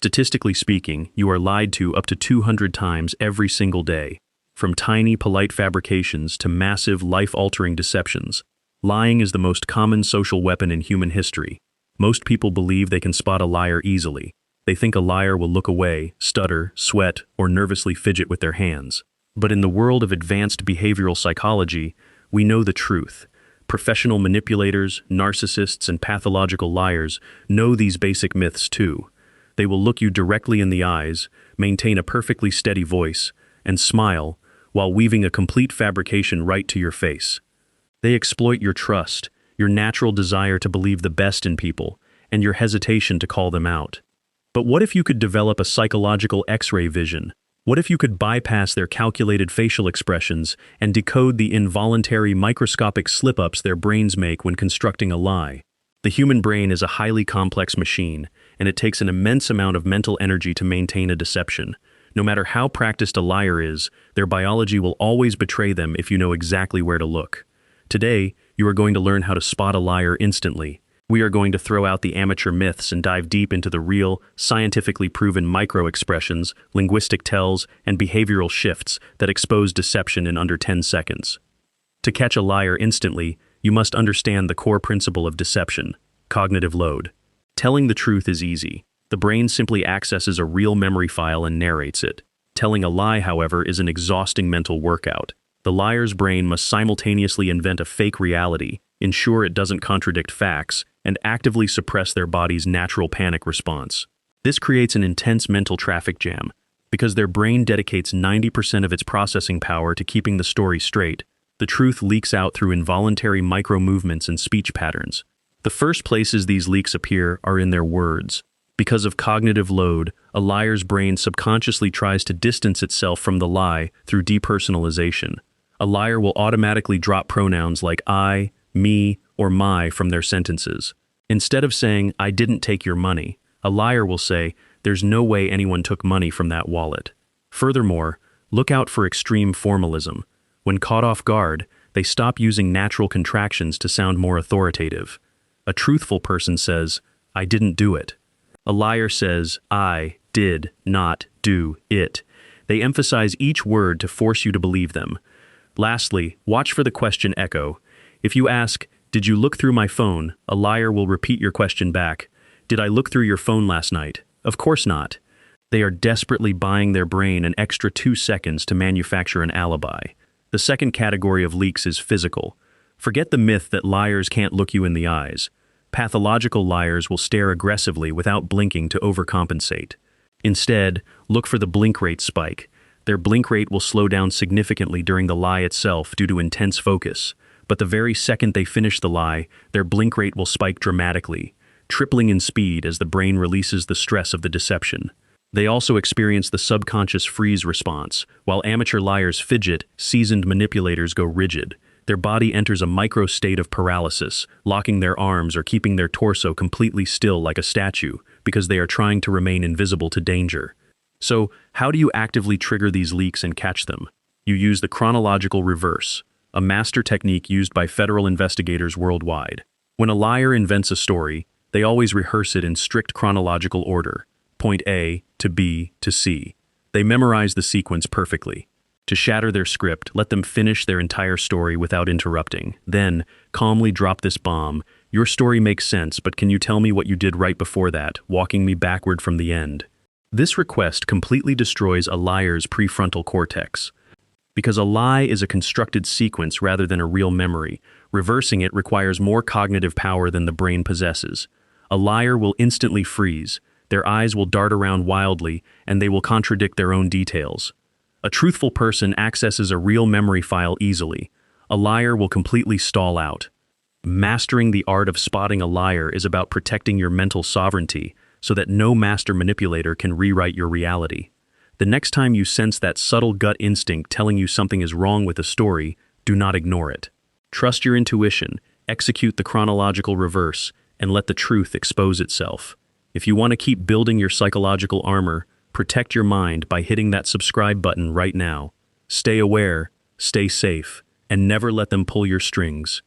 Statistically speaking, you are lied to up to 200 times every single day. From tiny, polite fabrications to massive, life-altering deceptions, lying is the most common social weapon in human history. Most people believe they can spot a liar easily. They think a liar will look away, stutter, sweat, or nervously fidget with their hands. But in the world of advanced behavioral psychology, we know the truth. Professional manipulators, narcissists, and pathological liars know these basic myths too. They will look you directly in the eyes, maintain a perfectly steady voice, and smile while weaving a complete fabrication right to your face. They exploit your trust, your natural desire to believe the best in people, and your hesitation to call them out. But what if you could develop a psychological X-ray vision? What if you could bypass their calculated facial expressions and decode the involuntary microscopic slip-ups their brains make when constructing a lie? The human brain is a highly complex machine, and it takes an immense amount of mental energy to maintain a deception. No matter how practiced a liar is, their biology will always betray them if you know exactly where to look. Today, you are going to learn how to spot a liar instantly. We are going to throw out the amateur myths and dive deep into the real, scientifically proven micro-expressions, linguistic tells, and behavioral shifts that expose deception in under 10 seconds. To catch a liar instantly, you must understand the core principle of deception: cognitive load. Telling the truth is easy. The brain simply accesses a real memory file and narrates it. Telling a lie, however, is an exhausting mental workout. The liar's brain must simultaneously invent a fake reality, ensure it doesn't contradict facts, and actively suppress their body's natural panic response. This creates an intense mental traffic jam. Because their brain dedicates 90% of its processing power to keeping the story straight, the truth leaks out through involuntary micro-movements and speech patterns. The first places these leaks appear are in their words. Because of cognitive load, a liar's brain subconsciously tries to distance itself from the lie through depersonalization. A liar will automatically drop pronouns like I, me, or my from their sentences. Instead of saying, "I didn't take your money," a liar will say, "There's no way anyone took money from that wallet." Furthermore, look out for extreme formalism. When caught off guard, they stop using natural contractions to sound more authoritative. A truthful person says, "I didn't do it." A liar says, "I did not do it." They emphasize each word to force you to believe them. Lastly, watch for the question echo. If you ask, "Did you look through my phone?" a liar will repeat your question back. "Did I look through your phone last night?" Of course not. They are desperately buying their brain an extra 2 seconds to manufacture an alibi. The second category of leaks is physical. Forget the myth that liars can't look you in the eyes. Pathological liars will stare aggressively without blinking to overcompensate. Instead, look for the blink rate spike. Their blink rate will slow down significantly during the lie itself due to intense focus. But the very second they finish the lie, their blink rate will spike dramatically, tripling in speed as the brain releases the stress of the deception. They also experience the subconscious freeze response. While amateur liars fidget, seasoned manipulators go rigid. Their body enters a micro state of paralysis, locking their arms or keeping their torso completely still like a statue, because they are trying to remain invisible to danger. So, how do you actively trigger these leaks and catch them? You use the chronological reverse, a master technique used by federal investigators worldwide. When a liar invents a story, they always rehearse it in strict chronological order, point A to B to C. They memorize the sequence perfectly. To shatter their script, let them finish their entire story without interrupting. Then, calmly drop this bomb. "Your story makes sense, but can you tell me what you did right before that, walking me backward from the end?" This request completely destroys a liar's prefrontal cortex. Because a lie is a constructed sequence rather than a real memory, reversing it requires more cognitive power than the brain possesses. A liar will instantly freeze, their eyes will dart around wildly, and they will contradict their own details. A truthful person accesses a real memory file easily. A liar will completely stall out. Mastering the art of spotting a liar is about protecting your mental sovereignty so that no master manipulator can rewrite your reality. The next time you sense that subtle gut instinct telling you something is wrong with a story, do not ignore it. Trust your intuition, execute the chronological reverse, and let the truth expose itself. If you want to keep building your psychological armor, protect your mind by hitting that subscribe button right now. Stay aware, stay safe, and never let them pull your strings.